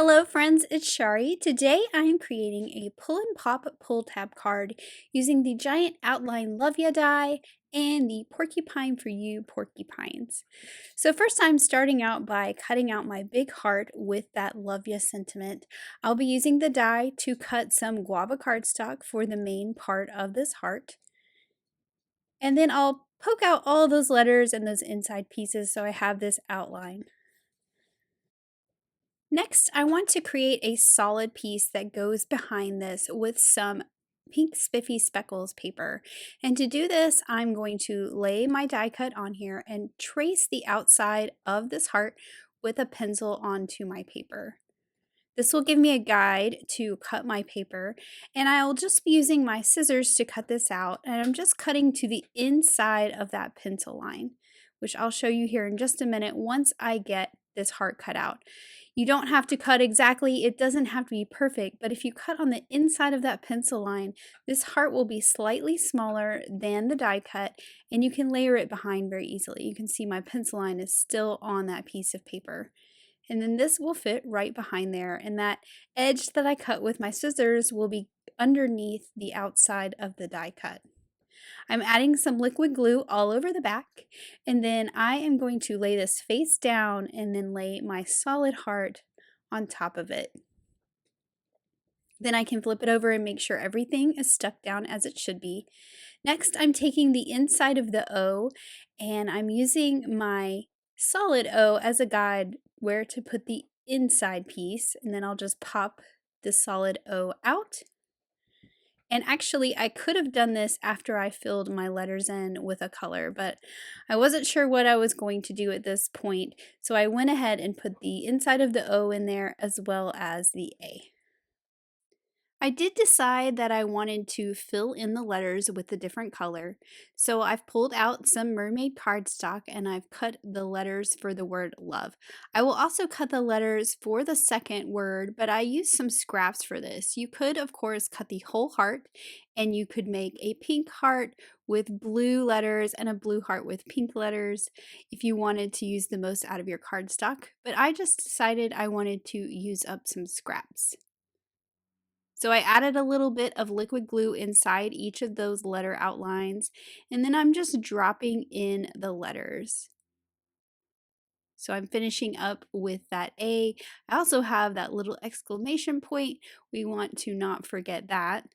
Hello friends, it's Shari. Today I am creating a pull and pop pull tab card using the giant outline Love Ya die and the Porcupine for You porcupines. So first I'm starting out by cutting out my big heart with that Love Ya sentiment. I'll be using the die to cut some guava cardstock for the main part of this heart. And then I'll poke out all those letters and those inside pieces so I have this outline. Next, I want to create a solid piece that goes behind this with some pink spiffy speckles paper. And to do this, I'm going to lay my die cut on here and trace the outside of this heart with a pencil onto my paper. This will give me a guide to cut my paper, and I'll just be using my scissors to cut this out, and I'm just cutting to the inside of that pencil line, which I'll show you here in just a minute once I get this heart cut out. You don't have to cut exactly, it doesn't have to be perfect, but if you cut on the inside of that pencil line, this heart will be slightly smaller than the die cut, and you can layer it behind very easily. You can see my pencil line is still on that piece of paper. And then this will fit right behind there, and that edge that I cut with my scissors will be underneath the outside of the die cut. I'm adding some liquid glue all over the back, and then I am going to lay this face down and then lay my solid heart on top of it. Then I can flip it over and make sure everything is stuck down as it should be. Next, I'm taking the inside of the O, and I'm using my solid O as a guide where to put the inside piece, and then I'll just pop the solid O out. And actually, I could have done this after I filled my letters in with a color, but I wasn't sure what I was going to do at this point, so I went ahead and put the inside of the O in there as well as the A. I did decide that I wanted to fill in the letters with a different color, so I've pulled out some mermaid cardstock and I've cut the letters for the word love. I will also cut the letters for the second word, but I used some scraps for this. You could, of course, cut the whole heart, and you could make a pink heart with blue letters and a blue heart with pink letters if you wanted to use the most out of your cardstock, but I just decided I wanted to use up some scraps. So I added a little bit of liquid glue inside each of those letter outlines, and then I'm just dropping in the letters. So I'm finishing up with that A. I also have that little exclamation point. We want to not forget that.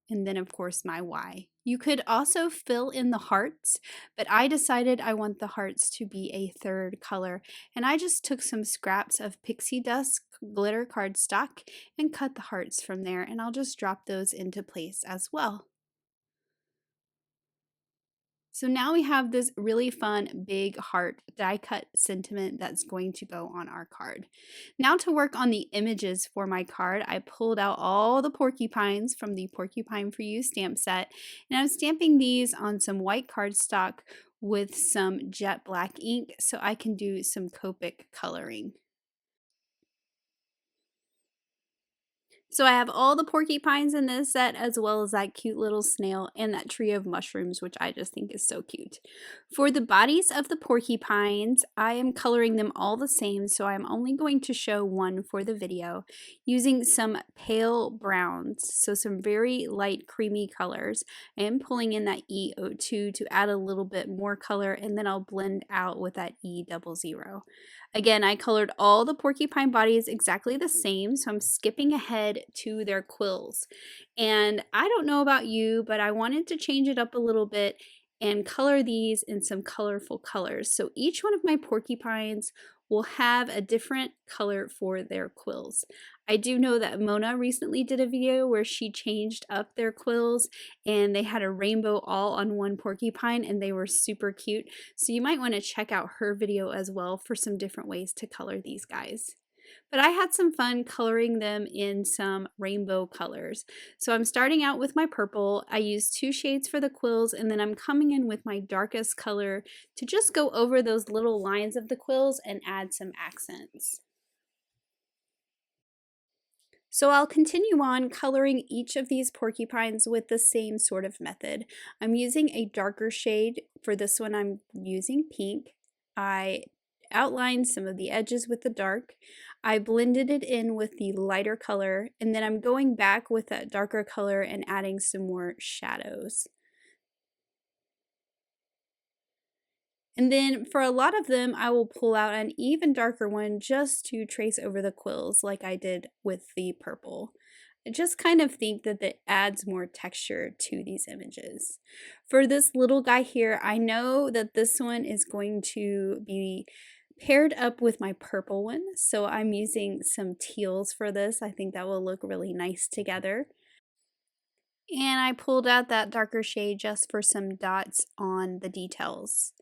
And then of course my Y. You could also fill in the hearts, but I decided I want the hearts to be a third color, and I just took some scraps of pixie dust glitter cardstock and cut the hearts from there, and I'll just drop those into place as well. So now we have this really fun big heart die cut sentiment that's going to go on our card. Now to work on the images for my card, I pulled out all the porcupines from the Porcupine for You stamp set, and I'm stamping these on some white cardstock with some jet black ink so I can do some Copic coloring. So I have all the porcupines in this set, as well as that cute little snail and that tree of mushrooms, which I just think is so cute. For the bodies of the porcupines, I am coloring them all the same, so I'm only going to show one for the video, using some pale browns, so some very light creamy colors. I am pulling in that E02 to add a little bit more color, and then I'll blend out with that E00. Again, I colored all the porcupine bodies exactly the same, so I'm skipping ahead to their quills. And I don't know about you, but I wanted to change it up a little bit and color these in some colorful colors. So each one of my porcupines will have a different color for their quills. I do know that Mona recently did a video where she changed up their quills, and they had a rainbow all on one porcupine, and they were super cute. So you might want to check out her video as well for some different ways to color these guys. But I had some fun coloring them in some rainbow colors. So I'm starting out with my purple. I used 2 shades for the quills, and then I'm coming in with my darkest color to just go over those little lines of the quills and add some accents. So I'll continue on coloring each of these porcupines with the same sort of method. I'm using a darker shade. For this one, I'm using pink. I outlined some of the edges with the dark. I blended it in with the lighter color, and then I'm going back with that darker color and adding some more shadows. And then for a lot of them, I will pull out an even darker one just to trace over the quills like I did with the purple. I just kind of think that it adds more texture to these images. For this little guy here, I know that this one is going to be paired up with my purple one, so I'm using some teals for this. I think that will look really nice together. And I pulled out that darker shade just for some dots on the details.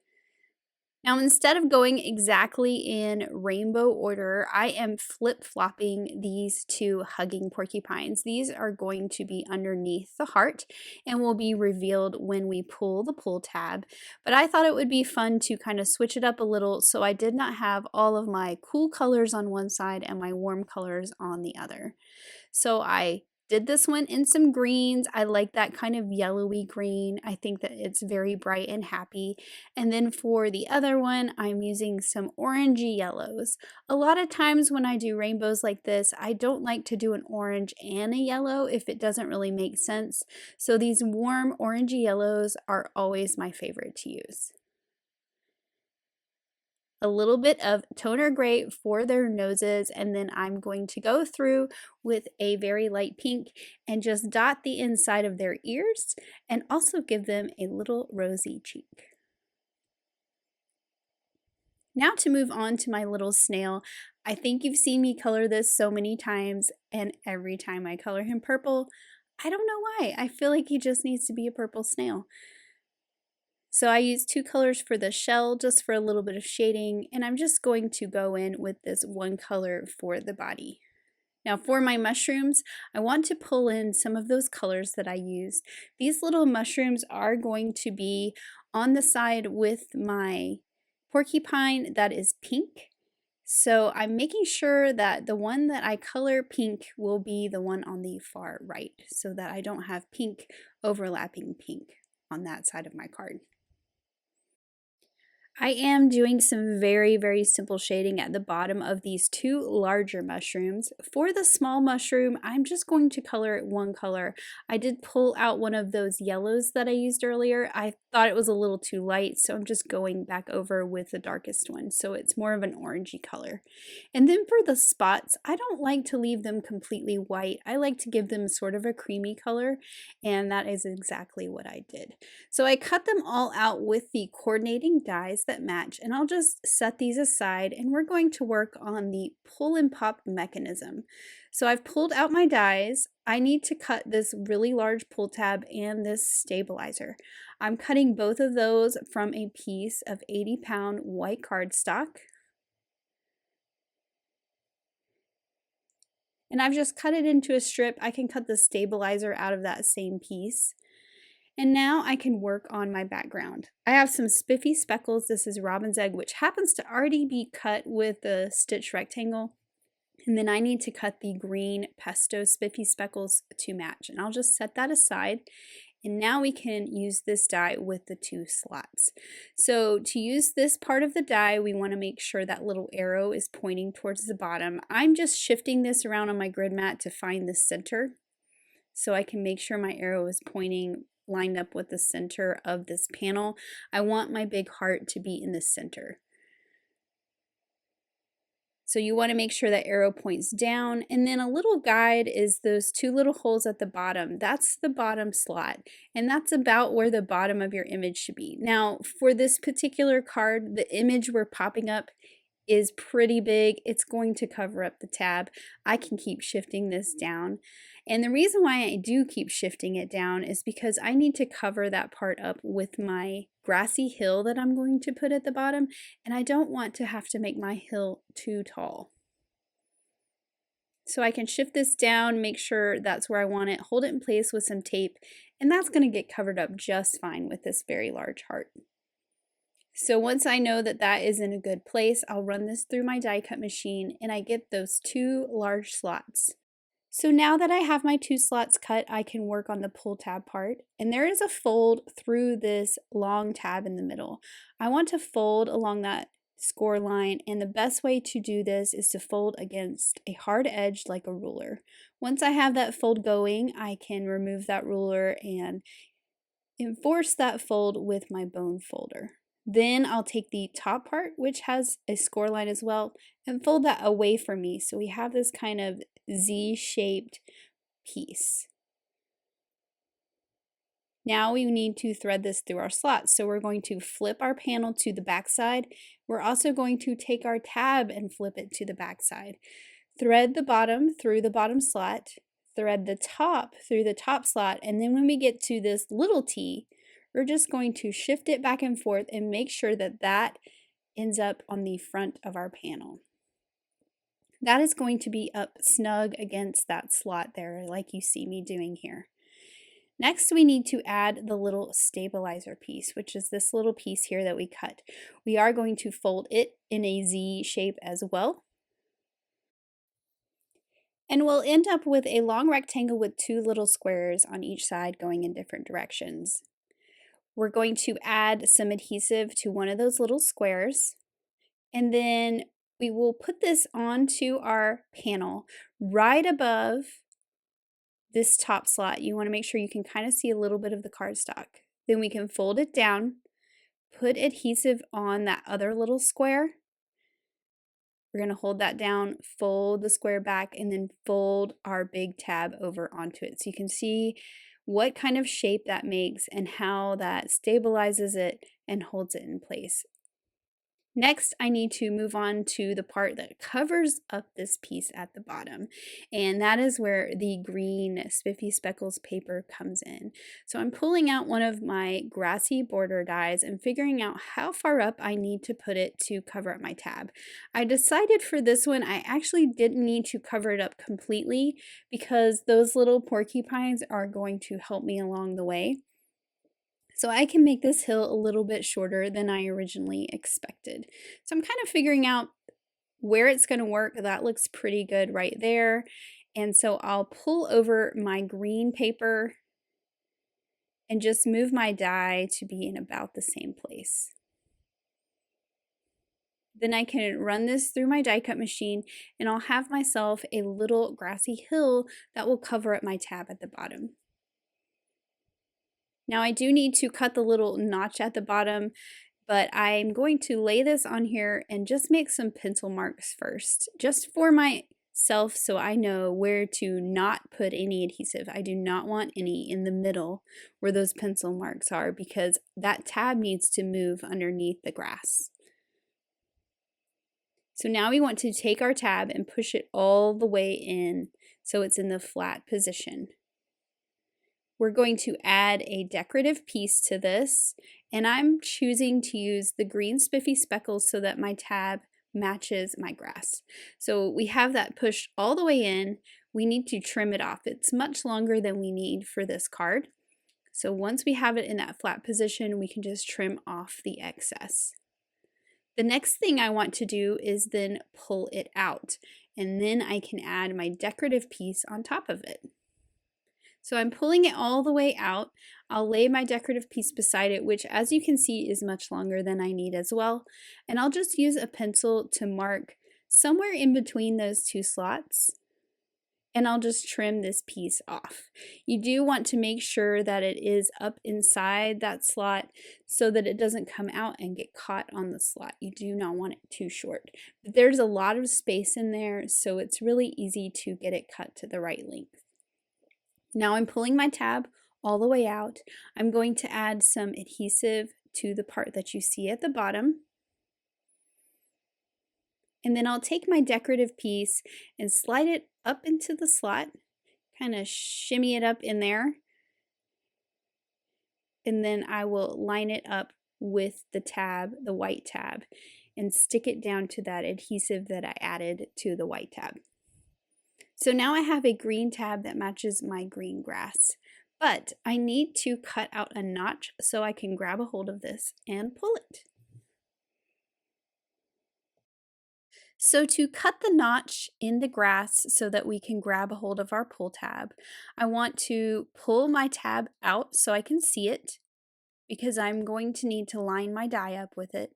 Now, instead of going exactly in rainbow order, I am flip-flopping these two hugging porcupines. These are going to be underneath the heart and will be revealed when we pull the pull tab. But I thought it would be fun to kind of switch it up a little, so I did not have all of my cool colors on one side and my warm colors on the other. So I did this one in some greens. I like that kind of yellowy green. I think that it's very bright and happy. And then for the other one, I'm using some orangey yellows. A lot of times when I do rainbows like this, I don't like to do an orange and a yellow if it doesn't really make sense. So these warm orangey yellows are always my favorite to use. A little bit of toner gray for their noses, and then I'm going to go through with a very light pink and just dot the inside of their ears and also give them a little rosy cheek. Now to move on to my little snail. I think you've seen me color this so many times, and every time I color him purple, I don't know why. I feel like he just needs to be a purple snail. So I used two colors for the shell just for a little bit of shading, and I'm just going to go in with this one color for the body. Now for my mushrooms, I want to pull in some of those colors that I used. These little mushrooms are going to be on the side with my porcupine that is pink. So I'm making sure that the one that I color pink will be the one on the far right, so that I don't have pink overlapping pink on that side of my card. I am doing some very, very simple shading at the bottom of these two larger mushrooms. For the small mushroom, I'm just going to color it one color. I did pull out one of those yellows that I used earlier. I thought it was a little too light, so I'm just going back over with the darkest one, so it's more of an orangey color. And then for the spots, I don't like to leave them completely white. I like to give them sort of a creamy color, and that is exactly what I did. So I cut them all out with the coordinating dies that match, and I'll just set these aside, and we're going to work on the pull and pop mechanism. So I've pulled out my dies. I need to cut this really large pull tab and this stabilizer. I'm cutting both of those from a piece of 80-pound white cardstock. And I've just cut it into a strip. I can cut the stabilizer out of that same piece. And now I can work on my background. I have some spiffy speckles. This is robin's egg, which happens to already be cut with the stitch rectangle. And then I need to cut the green pesto spiffy speckles to match. And I'll just set that aside. And now we can use this die with the two slots. So to use this part of the die, we want to make sure that little arrow is pointing towards the bottom. I'm just shifting this around on my grid mat to find the center, so I can make sure my arrow is pointing lined up with the center of this panel. I want my big heart to be in the center. So you want to make sure that arrow points down, and then a little guide is those two little holes at the bottom. That's the bottom slot, and that's about where the bottom of your image should be. Now for this particular card, the image we're popping up is pretty big. It's going to cover up the tab. I can keep shifting this down. And the reason why I do keep shifting it down is because I need to cover that part up with my grassy hill that I'm going to put at the bottom, and I don't want to have to make my hill too tall. So I can shift this down, make sure that's where I want it, hold it in place with some tape, and that's going to get covered up just fine with this very large heart. So once I know that that is in a good place, I'll run this through my die cut machine and I get those two large slots. So now that I have my two slots cut, I can work on the pull tab part, and there is a fold through this long tab in the middle. I want to fold along that score line, and the best way to do this is to fold against a hard edge like a ruler. Once I have that fold going, I can remove that ruler and enforce that fold with my bone folder. Then I'll take the top part, which has a score line as well, and fold that away from me so we have this kind of Z-shaped piece. Now we need to thread this through our slots. So we're going to flip our panel to the back side. We're also going to take our tab and flip it to the back side. Thread the bottom through the bottom slot, thread the top through the top slot, and then when we get to this little T, we're just going to shift it back and forth and make sure that that ends up on the front of our panel. That is going to be up snug against that slot there, like you see me doing here. Next, we need to add the little stabilizer piece, which is this little piece here that we cut. We are going to fold it in a Z shape as well. And we'll end up with a long rectangle with two little squares on each side going in different directions. We're going to add some adhesive to one of those little squares, and then we will put this onto our panel right above this top slot. You want to make sure you can kind of see a little bit of the cardstock. Then we can fold it down, put adhesive on that other little square. We're going to hold that down, fold the square back, and then fold our big tab over onto it. So you can see what kind of shape that makes and how that stabilizes it and holds it in place. Next, I need to move on to the part that covers up this piece at the bottom, and that is where the green Spiffy Speckles paper comes in. So I'm pulling out one of my grassy border dies and figuring out how far up I need to put it to cover up my tab. I decided for this one I actually didn't need to cover it up completely because those little porcupines are going to help me along the way. So I can make this hill a little bit shorter than I originally expected. So I'm kind of figuring out where it's going to work. That looks pretty good right there. And so I'll pull over my green paper and just move my die to be in about the same place. Then I can run this through my die cut machine and I'll have myself a little grassy hill that will cover up my tab at the bottom. Now I do need to cut the little notch at the bottom, but I'm going to lay this on here and just make some pencil marks first, just for myself so I know where to not put any adhesive. I do not want any in the middle where those pencil marks are because that tab needs to move underneath the grass. So now we want to take our tab and push it all the way in so it's in the flat position. We're going to add a decorative piece to this, and I'm choosing to use the green Spiffy Speckles so that my tab matches my grass. So we have that pushed all the way in. We need to trim it off. It's much longer than we need for this card. So once we have it in that flat position, we can just trim off the excess. The next thing I want to do is then pull it out, and then I can add my decorative piece on top of it. So I'm pulling it all the way out. I'll lay my decorative piece beside it, which as you can see is much longer than I need as well. And I'll just use a pencil to mark somewhere in between those two slots. And I'll just trim this piece off. You do want to make sure that it is up inside that slot so that it doesn't come out and get caught on the slot. You do not want it too short. But there's a lot of space in there, so it's really easy to get it cut to the right length. Now I'm pulling my tab all the way out. I'm going to add some adhesive to the part that you see at the bottom. And then I'll take my decorative piece and slide it up into the slot, kind of shimmy it up in there. And then I will line it up with the tab, the white tab, and stick it down to that adhesive that I added to the white tab. So now I have a green tab that matches my green grass, but I need to cut out a notch so I can grab a hold of this and pull it. So to cut the notch in the grass so that we can grab a hold of our pull tab, I want to pull my tab out so I can see it. because I'm going to need to line my die up with it.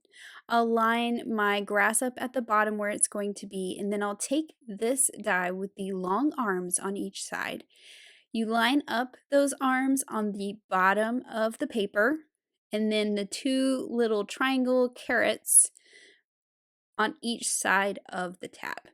I'll line my grass up at the bottom where it's going to be, and then I'll take this die with the long arms on each side. You line up those arms on the bottom of the paper, and then the two little triangle carrots on each side of the tab.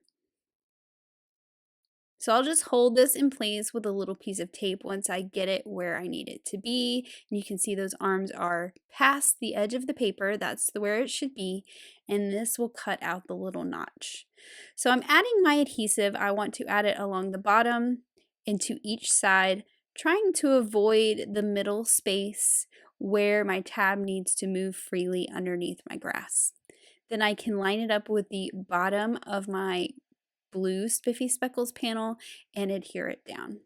So I'll just hold this in place with a little piece of tape once I get it where I need it to be. And you can see those arms are past the edge of the paper. That's where it should be. And this will cut out the little notch. So I'm adding my adhesive. I want to add it along the bottom and to each side, trying to avoid the middle space where my tab needs to move freely underneath my grass. Then I can line it up with the bottom of my blue Spiffy Speckles panel and adhere it down.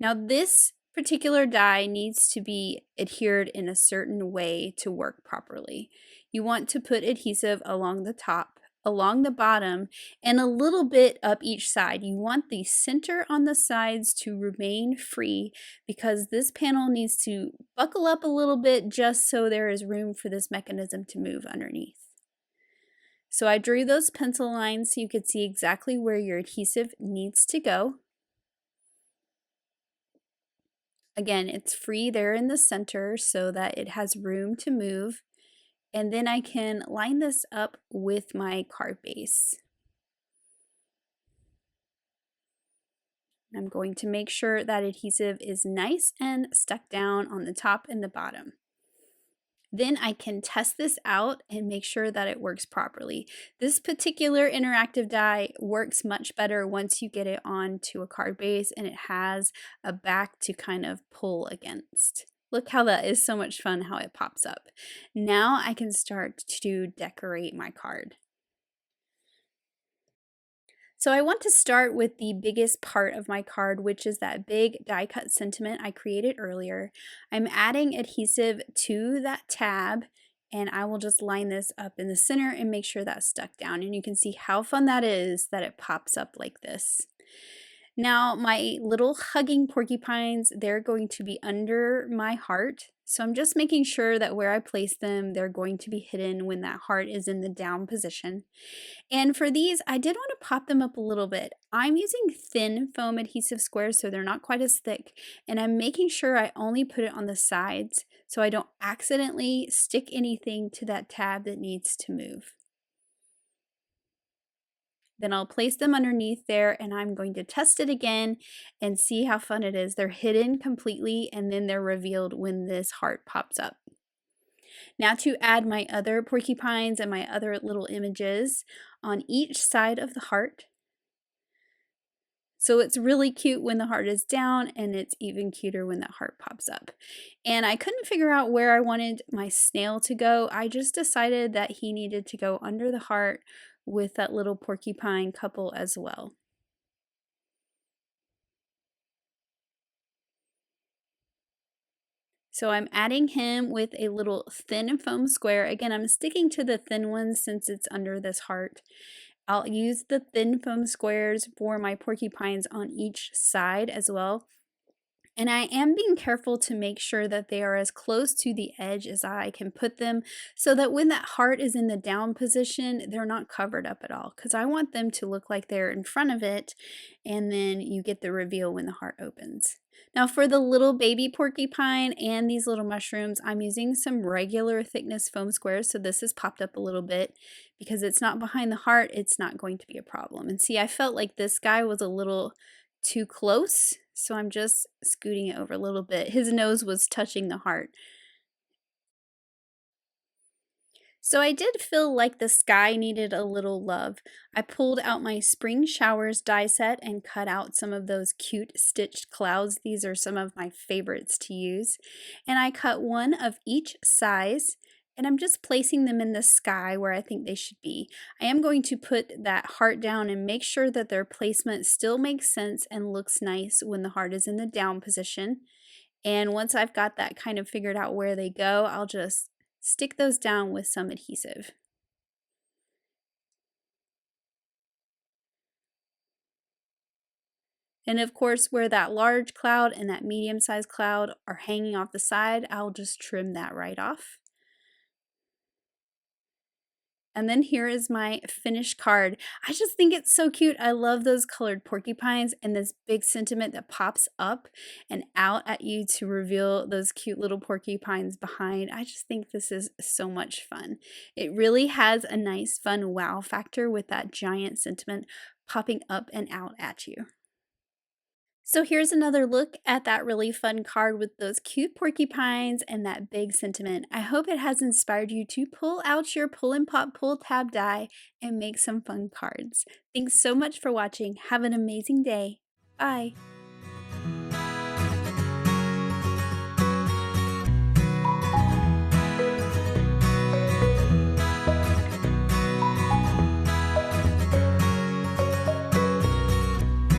Now this particular die needs to be adhered in a certain way to work properly. You want to put adhesive along the top, along the bottom, and a little bit up each side. You want the center on the sides to remain free because this panel needs to buckle up a little bit just so there is room for this mechanism to move underneath. So I drew those pencil lines so you could see exactly where your adhesive needs to go. Again, it's free there in the center so that it has room to move. And then I can line this up with my card base. I'm going to make sure that adhesive is nice and stuck down on the top and the bottom. Then I can test this out and make sure that it works properly. This particular interactive die works much better once you get it onto a card base and it has a back to kind of pull against. Look how that is so much fun how it pops up. Now I can start to decorate my card. So I want to start with the biggest part of my card, which is that big die cut sentiment I created earlier. I'm adding adhesive to that tab, and I will just line this up in the center and make sure that's stuck down. And you can see how fun that is that it pops up like this. Now my little hugging porcupines, they're going to be under my heart. So I'm just making sure that where I place them, they're going to be hidden when that heart is in the down position. And for these, I did want to pop them up a little bit. I'm using thin foam adhesive squares so they're not quite as thick, and I'm making sure I only put it on the sides so I don't accidentally stick anything to that tab that needs to move. Then I'll place them underneath there and I'm going to test it again and see how fun it is. They're hidden completely and then they're revealed when this heart pops up. Now to add my other porcupines and my other little images on each side of the heart. So it's really cute when the heart is down and it's even cuter when that heart pops up. And I couldn't figure out where I wanted my snail to go. I just decided that he needed to go under the heart with that little porcupine couple as well. So I'm adding him with a little thin foam square. Again, I'm sticking to the thin ones since it's under this heart. I'll use the thin foam squares for my porcupines on each side as well. And I am being careful to make sure that they are as close to the edge as I can put them so that when that heart is in the down position, they're not covered up at all because I want them to look like they're in front of it and then you get the reveal when the heart opens. Now for the little baby porcupine and these little mushrooms, I'm using some regular thickness foam squares. So this has popped up a little bit because it's not behind the heart, it's not going to be a problem. And see, I felt like this guy was a little too close, so I'm just scooting it over a little bit. His nose was touching the heart. So I did feel like the sky needed a little love. I pulled out my Spring Showers die set and cut out some of those cute stitched clouds. These are some of my favorites to use. And I cut one of each size and I'm just placing them in the sky where I think they should be. I am going to put that heart down and make sure that their placement still makes sense and looks nice when the heart is in the down position. And once I've got that kind of figured out where they go, I'll just stick those down with some adhesive. And of course, where that large cloud and that medium-sized cloud are hanging off the side, I'll just trim that right off. And then here is my finished card. I just think it's so cute. I love those colored porcupines and this big sentiment that pops up and out at you to reveal those cute little porcupines behind. I just think this is so much fun. It really has a nice fun wow factor with that giant sentiment popping up and out at you. So here's another look at that really fun card with those cute porcupines and that big sentiment. I hope it has inspired you to pull out your Pull and Pop Pull tab die and make some fun cards. Thanks so much for watching. Have an amazing day. Bye.